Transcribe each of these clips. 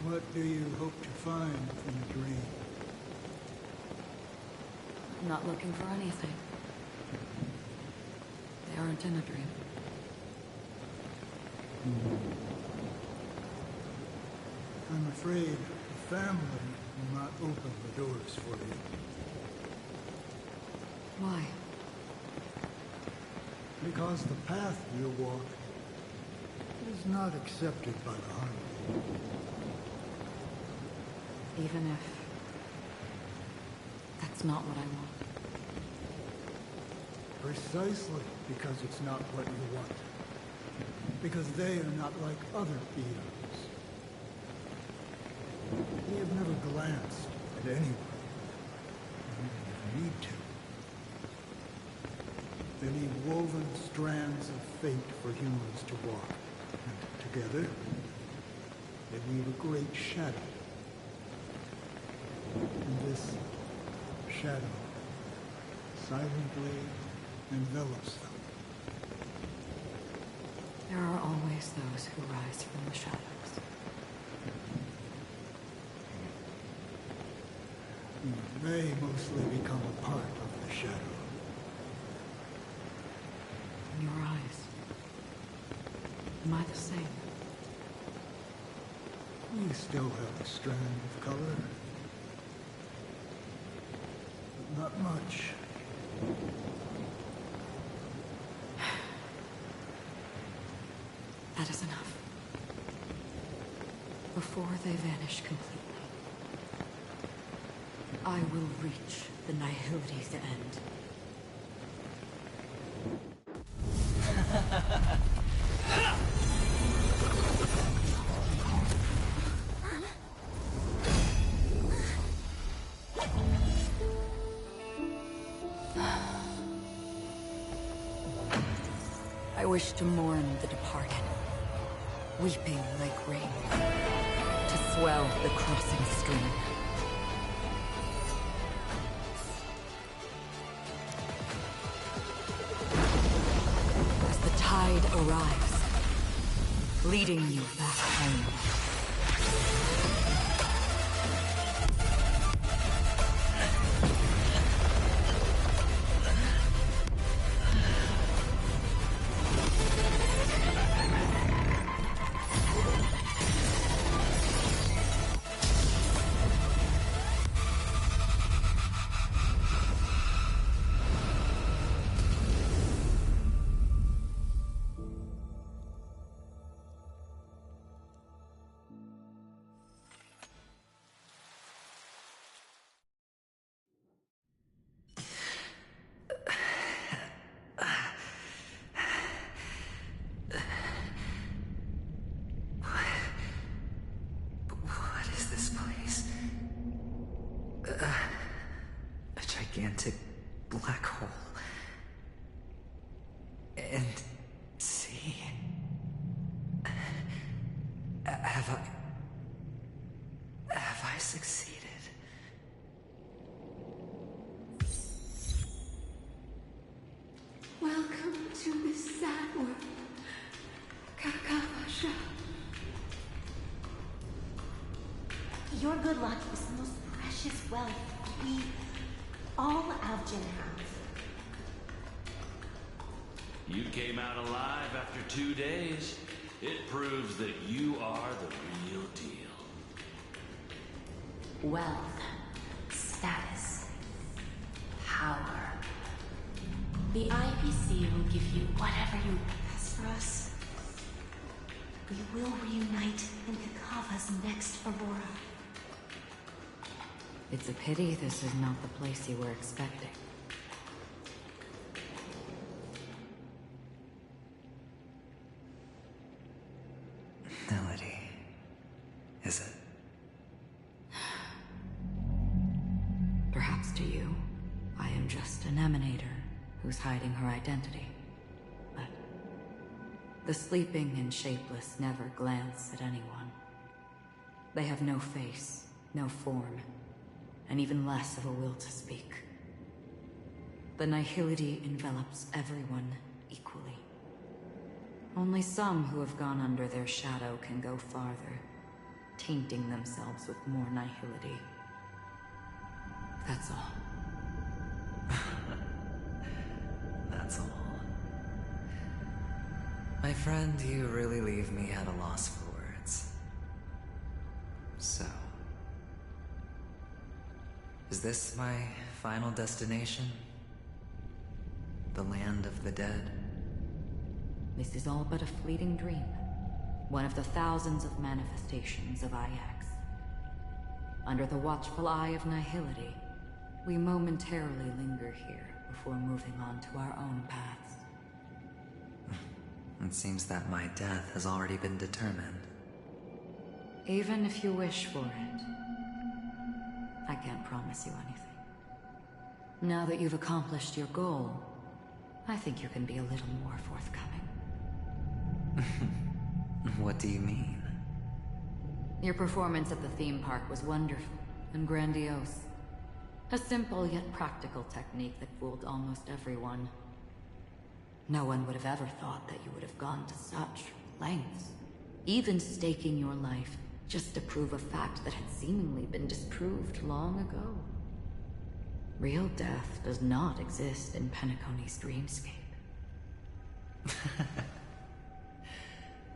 What do you hope to find in a dream? I'm not looking for anything. They aren't in a dream. I'm afraid the family will not open the doors for you. Why? Because the path you walk is not accepted by the hunt. Even if that's not what I want. Precisely because it's not what you want. Because they are not like other eons. They have never glanced at anyone. They don't need to. They leave woven strands of fate for humans to walk. And together, they weave a great shadow. And this shadow silently envelops them. There are always those who rise from the shadows. They mostly become a part of the shadow. In your eyes, am I the same? You still have a strand of color. But not much. That is enough. Before they vanish completely, I will reach the Nihility's end. I wish to mourn the departed, weeping like rain, to swell the crossing stream. As the tide arrives, leading you back home. A gigantic black hole. And see, have I succeeded? Welcome to this sad world, Kakavasha. Your good luck is the most precious wealth we, all Avgin, have. You came out alive after 2 days. It proves that you are the real deal. Wealth, status, power. The IPC will give you whatever you... As for us, we will reunite in Kakava's next Aurora. It's a pity this is not the place you were expecting. Melody. Is it? Perhaps to you, I am just an emanator who's hiding her identity. But the sleeping and shapeless never glance at anyone. They have no face, no form, and even less of a will to speak. The Nihility envelops everyone equally. Only some who have gone under their shadow can go farther. tainting themselves with more nihility. That's all. That's all. My friend, you really leave me at a loss for words. So, is this my final destination? The land of the dead? This is all but a fleeting dream. One of the thousands of manifestations of IX. Under the watchful eye of nihility, we momentarily linger here before moving on to our own paths. It seems that my death has already been determined. Even if you wish for it, I can't promise you anything. Now that you've accomplished your goal, I think you can be a little more forthcoming. What do you mean? Your performance at the theme park was wonderful and grandiose. A simple yet practical technique that fooled almost everyone. No one would have ever thought that you would have gone to such lengths, even staking your life just to prove a fact that had seemingly been disproved long ago. Real death does not exist in Penacony's dreamscape.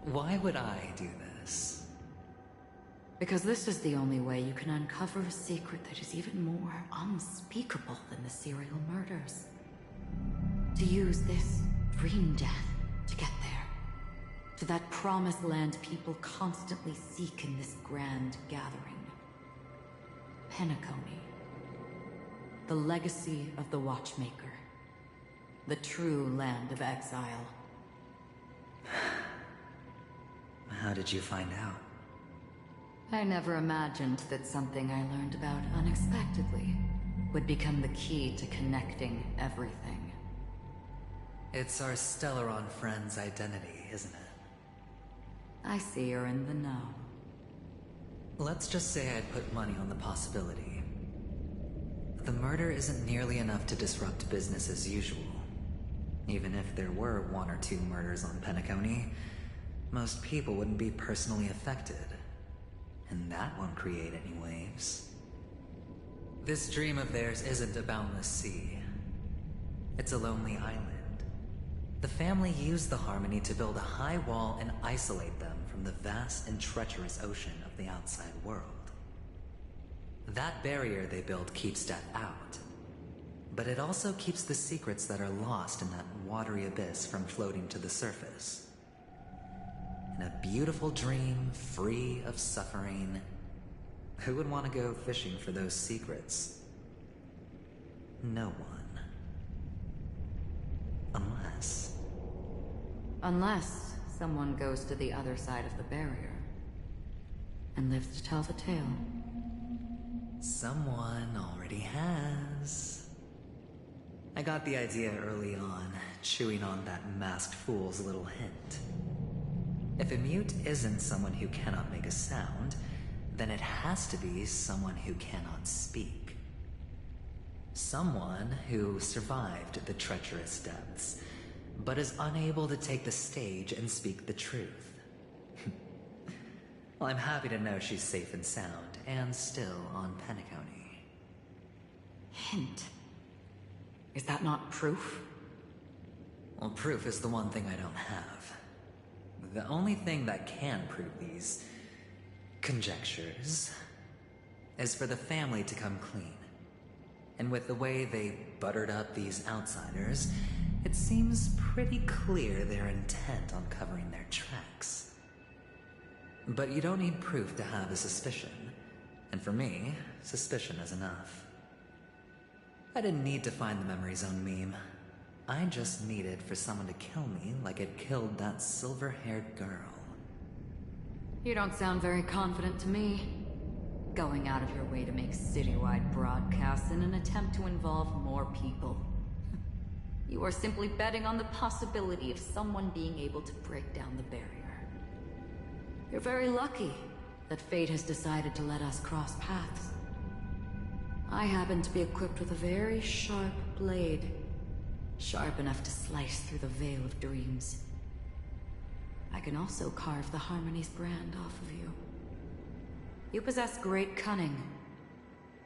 Why would I do this? Because this is the only way you can uncover a secret that is even more unspeakable than the serial murders. To use this dream death to get there. To that promised land people constantly seek in this grand gathering. Penacony. The legacy of the Watchmaker. The true land of exile. How did you find out? I never imagined that something I learned about unexpectedly would become the key to connecting everything. It's our Stellaron friend's identity, isn't it? I see you're in the know. Let's just say I'd put money on the possibility. The murder isn't nearly enough to disrupt business as usual. Even if there were 1 or 2 murders on Penacony, most people wouldn't be personally affected. And that won't create any waves. This dream of theirs isn't a boundless sea. It's a lonely island. The family used the Harmony to build a high wall and isolate them from the vast and treacherous ocean of the outside world. That barrier they built keeps death out. But it also keeps the secrets that are lost in that watery abyss from floating to the surface. In a beautiful dream, free of suffering, who would want to go fishing for those secrets? No one. Unless someone goes to the other side of the barrier and lives to tell the tale. Someone already has. I got the idea early on, chewing on that masked fool's little hint. If a mute isn't someone who cannot make a sound, then it has to be someone who cannot speak. Someone who survived the treacherous depths, but is unable to take the stage and speak the truth. Well, I'm happy to know she's safe and sound, and still on Penacony. Hint. Is that not proof? Well, proof is the one thing I don't have. The only thing that can prove these conjectures is for the family to come clean. And with the way they buttered up these outsiders, it seems pretty clear they're intent on covering their tracks. But you don't need proof to have a suspicion. And for me, suspicion is enough. I didn't need to find the Memory Zone meme. I just needed for someone to kill me like it killed that silver-haired girl. You don't sound very confident to me. Going out of your way to make citywide broadcasts in an attempt to involve more people. You are simply betting on the possibility of someone being able to break down the barrier. You're very lucky that fate has decided to let us cross paths. I happen to be equipped with a very sharp blade. Sharp enough to slice through the veil of dreams. I can also carve the Harmony's brand off of you. You possess great cunning,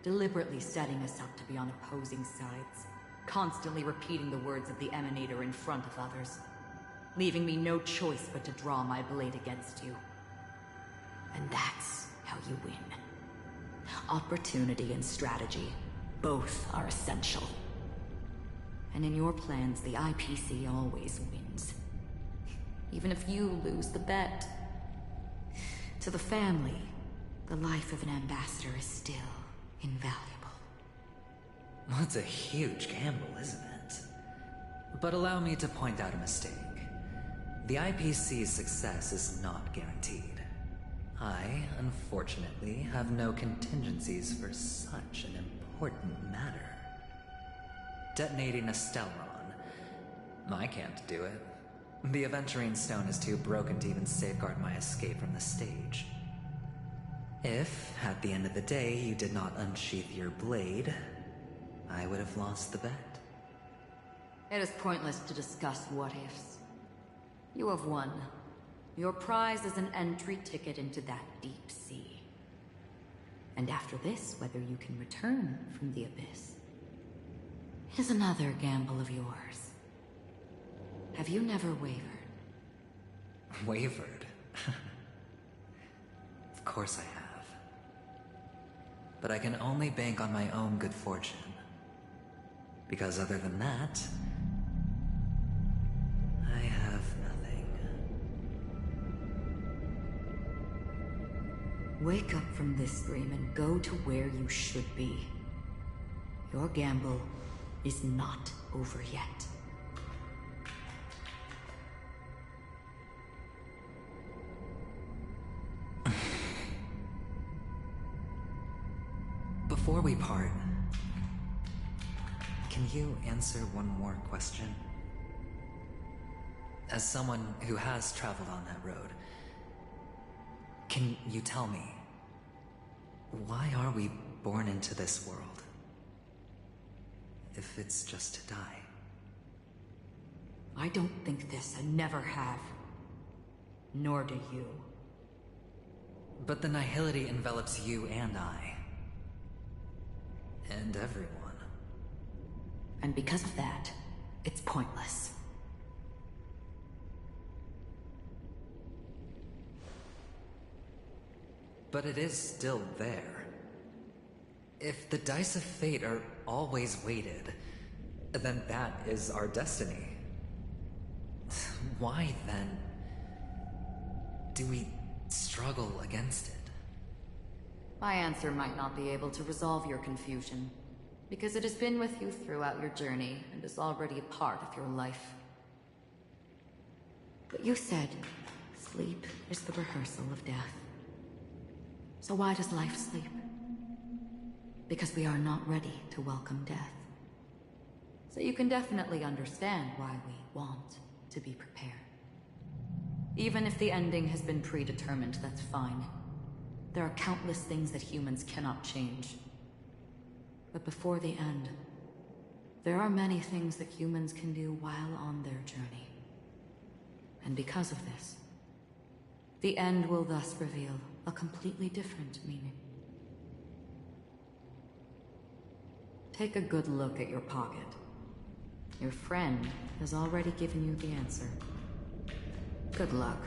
deliberately setting us up to be on opposing sides, constantly repeating the words of the Emanator in front of others, leaving me no choice but to draw my blade against you. And that's how you win. Opportunity and strategy, both are essential. And in your plans, the IPC always wins. Even if you lose the bet. To the family, the life of an ambassador is still invaluable. Well, it's a huge gamble, isn't it? But allow me to point out a mistake. The IPC's success is not guaranteed. I, unfortunately, have no contingencies for such an important matter. Detonating a Stellron. I can't do it. The Aventurine Stone is too broken to even safeguard my escape from the stage. If, at the end of the day, you did not unsheath your blade, I would have lost the bet. It is pointless to discuss what-ifs. You have won. Your prize is an entry ticket into that deep sea. And after this, whether you can return from the abyss is another gamble of yours. Have you never wavered? Wavered? Of course I have. But I can only bank on my own good fortune. Because other than that, I have nothing. Wake up from this dream and go to where you should be. Your gamble is not over yet. Before we part, can you answer one more question? As someone who has traveled on that road, can you tell me, why are we born into this world? If it's just to die. I don't think this, and never have. Nor do you. But the nihility envelops you and I. And everyone. And because of that, it's pointless. But it is still there. If the dice of fate are always weighted, then that is our destiny. Why, then, do we struggle against it? My answer might not be able to resolve your confusion, because it has been with you throughout your journey and is already a part of your life. But you said sleep is the rehearsal of death. So why does life sleep? Because we are not ready to welcome death. So you can definitely understand why we want to be prepared. Even if the ending has been predetermined, that's fine. There are countless things that humans cannot change. But before the end, there are many things that humans can do while on their journey. And because of this, the end will thus reveal a completely different meaning. Take a good look at your pocket. Your friend has already given you the answer. Good luck.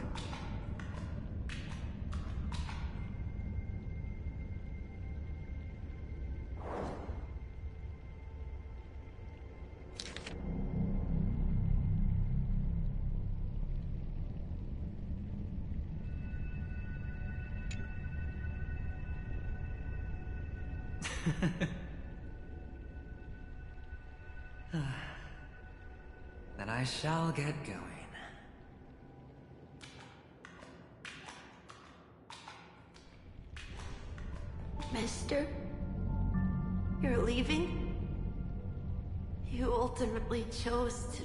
Then I shall get going. Mister? You're leaving? You ultimately chose to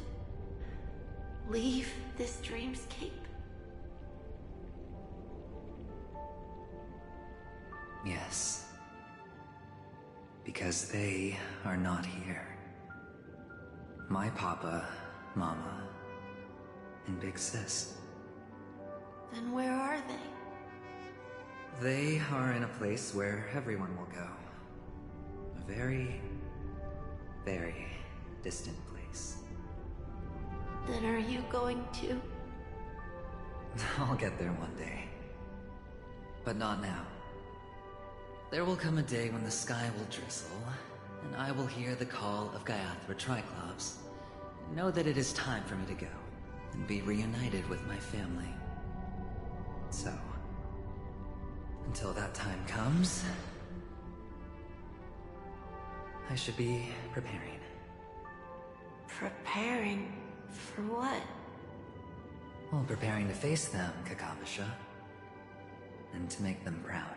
leave this dreamscape? Yes. Because they are not here. My papa, mama, and big sis. Then where are they? They are in a place where everyone will go. A very, very distant place. Then are you going to? I'll get there one day. But not now. There will come a day when the sky will drizzle, and I will hear the call of Gaiathra Triclops, and know that it is time for me to go, and be reunited with my family. So, until that time comes, I should be preparing. Preparing for what? Well, preparing to face them, Kakavasha. And to make them proud.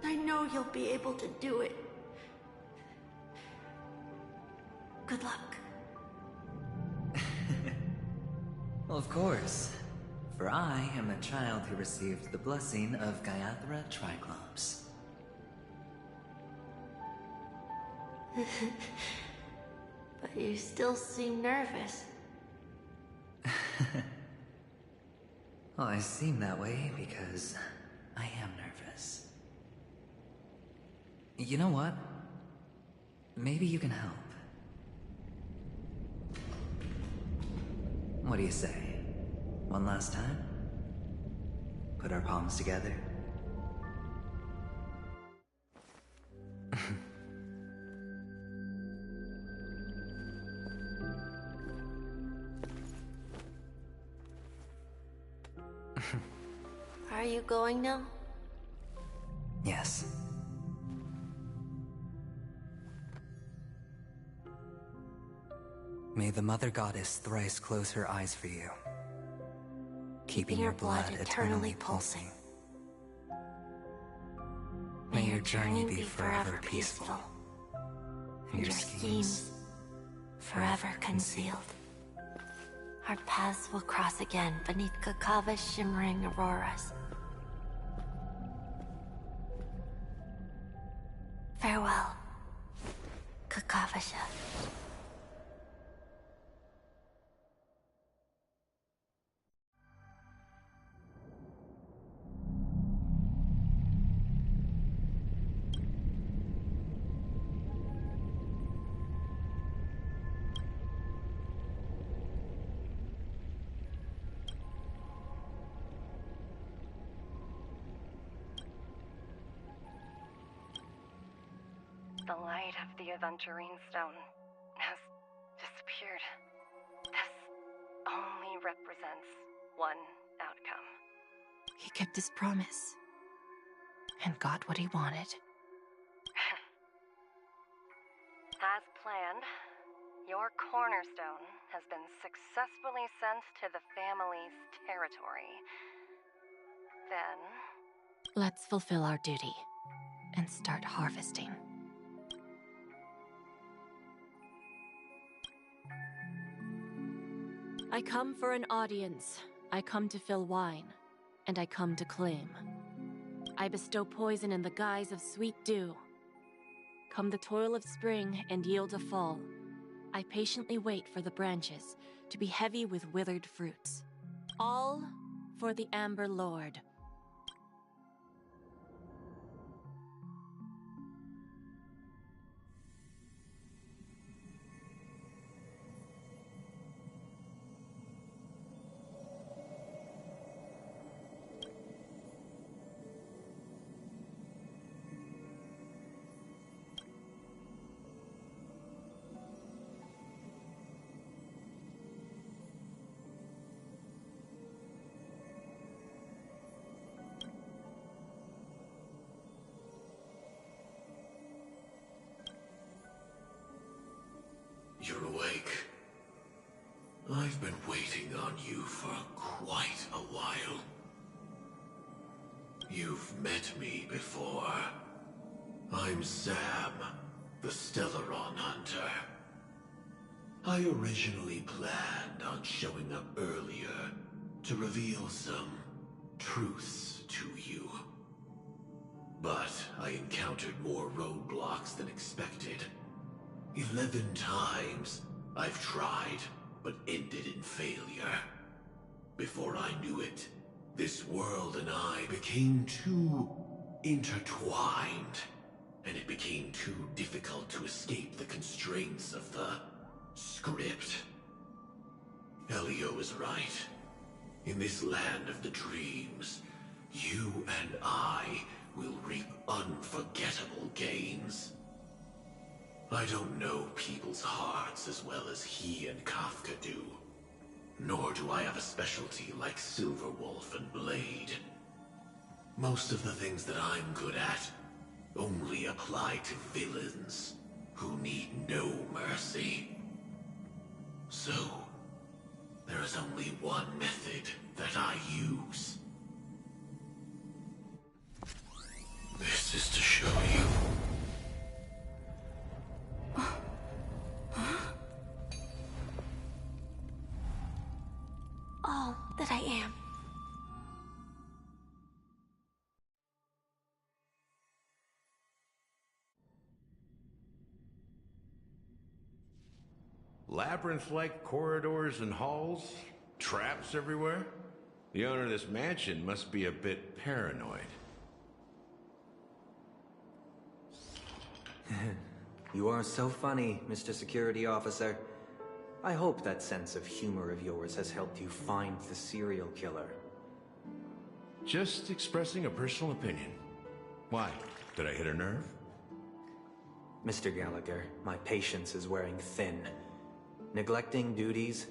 I know you'll be able to do it. Good luck. Well, of course. For I am the child who received the blessing of Gaiathra Triclops. But you still seem nervous. Well, I seem that way because I am nervous. You know what? Maybe you can help. What do you say? One last time? Put our palms together? Are you going now? Yes. May the Mother Goddess thrice close her eyes for you, keeping your blood eternally pulsing. May your journey be forever peaceful, and your schemes forever concealed. Our paths will cross again beneath Kakava's shimmering auroras. Farewell, Kakavasha. The light of the Aventurine Stone has disappeared. This only represents one outcome. He kept his promise. And got what he wanted. As planned, your cornerstone has been successfully sent to the family's territory. Then... let's fulfill our duty and start harvesting. I come for an audience. I come to fill wine, and I come to claim. I bestow poison in the guise of sweet dew. Come the toil of spring and yield a fall. I patiently wait for the branches to be heavy with withered fruits. All for the Amber Lord. You're awake. I've been waiting on you for quite a while. You've met me before. I'm Sam, the Stellaron Hunter. I originally planned on showing up earlier to reveal some truths to you. But I encountered more roadblocks than expected. 11 times I've tried, but ended in failure. Before I knew it, this world and I became too intertwined, and it became too difficult to escape the constraints of the script. Elio is right. In this land of the dreams, you and I will reap unforgettable gains. I don't know people's hearts as well as he and Kafka do. Nor do I have a specialty like Silverwolf and Blade. Most of the things that I'm good at only apply to villains who need no mercy. So, there is only one method that I use. This is to show you. All that I am. Labyrinth-like corridors and halls? Traps everywhere? The owner of this mansion must be a bit paranoid. You are so funny, Mr. Security Officer. I hope that sense of humor of yours has helped you find the serial killer. Just expressing a personal opinion. Why? Did I hit a nerve? Mr. Gallagher, my patience is wearing thin. Neglecting duties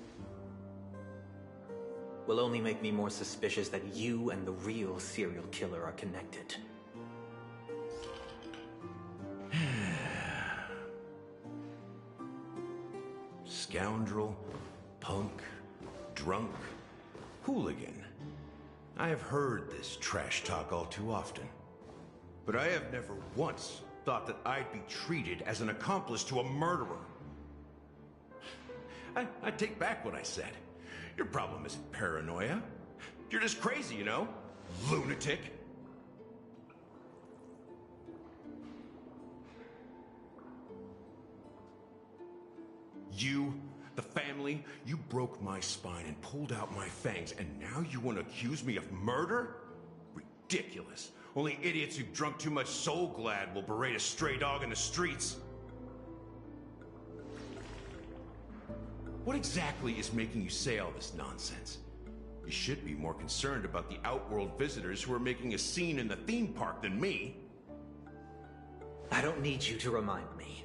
will only make me more suspicious that you and the real serial killer are connected. Scoundrel, punk, drunk, hooligan. I have heard this trash talk all too often. But I have never once thought that I'd be treated as an accomplice to a murderer. I take back what I said. Your problem isn't paranoia. You're just crazy, you know? Lunatic. You, the family, you broke my spine and pulled out my fangs, and now you want to accuse me of murder? Ridiculous. Only idiots who've drunk too much Soul Glad will berate a stray dog in the streets. What exactly is making you say all this nonsense? You should be more concerned about the Outworld visitors who are making a scene in the theme park than me. I don't need you to remind me.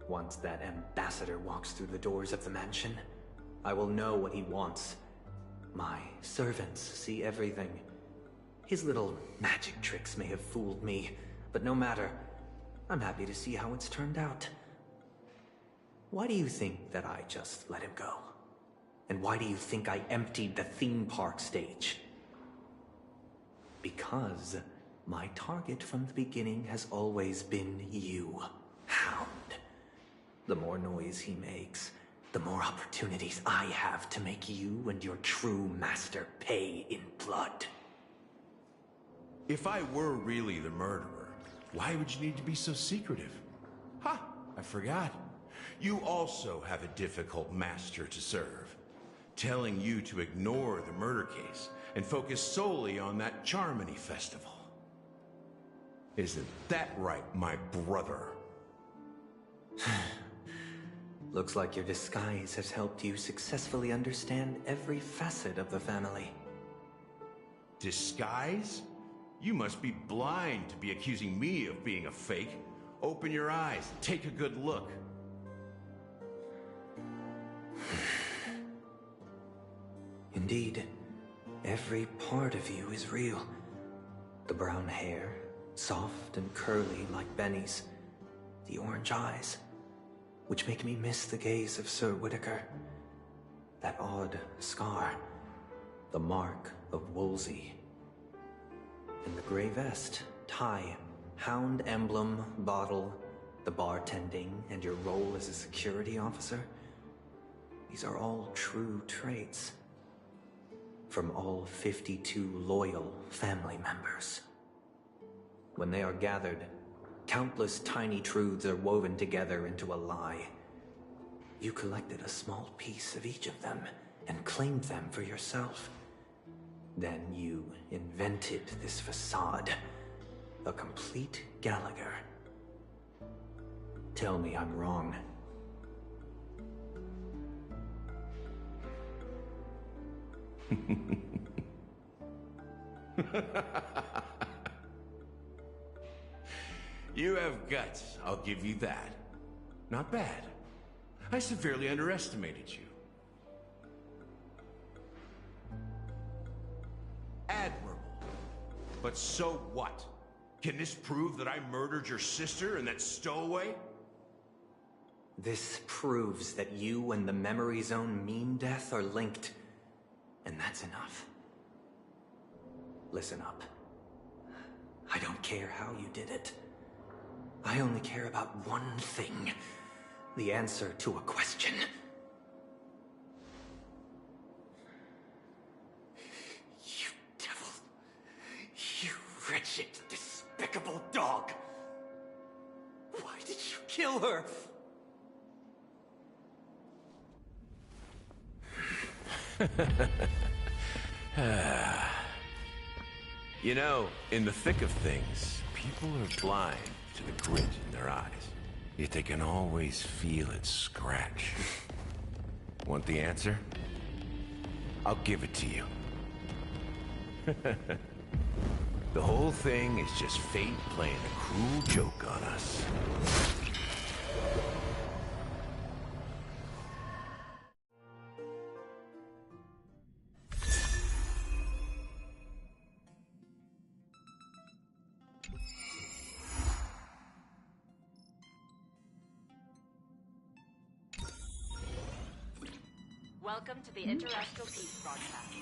Once that ambassador walks through the doors of the mansion, I will know what he wants. My servants see everything. His little magic tricks may have fooled me, but no matter. I'm happy to see how it's turned out. Why do you think that I just let him go? And why do you think I emptied the theme park stage? Because my target from the beginning has always been you, Hound. The more noise he makes, the more opportunities I have to make you and your true master pay in blood. If I were really the murderer, why would you need to be so secretive? Ha! I forgot. You also have a difficult master to serve, telling you to ignore the murder case and focus solely on that Charmony festival. Isn't that right, my brother? Looks like your disguise has helped you successfully understand every facet of the family. Disguise? You must be blind to be accusing me of being a fake. Open your eyes, take a good look. Indeed, every part of you is real. The brown hair, soft and curly like Benny's. The orange eyes, which make me miss the gaze of Sir Whitaker. That odd scar, the mark of Wolsey. And the gray vest, tie, hound emblem, bottle, the bartending, and your role as a security officer. These are all true traits. From all 52 loyal family members. When they are gathered, countless tiny truths are woven together into a lie. You collected a small piece of each of them and claimed them for yourself. Then you invented this facade. A complete Gallagher. Tell me I'm wrong. You have guts, I'll give you that. Not bad. I severely underestimated you. Admirable. But so what? Can this prove that I murdered your sister and that stowaway? This proves that you and the Memory Zone Meme Death are linked. And that's enough. Listen up. I don't care how you did it. I only care about one thing. The answer to a question. You devil. You wretched, despicable dog. Why did you kill her? You know, in the thick of things, people are blind to the grit in their eyes. Yet they can always feel it scratch. Want the answer? I'll give it to you. The whole thing is just fate playing a cruel joke on us. Welcome to the Interastral Peace broadcast.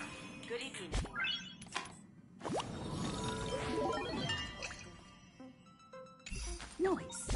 Good evening, everyone. Noise.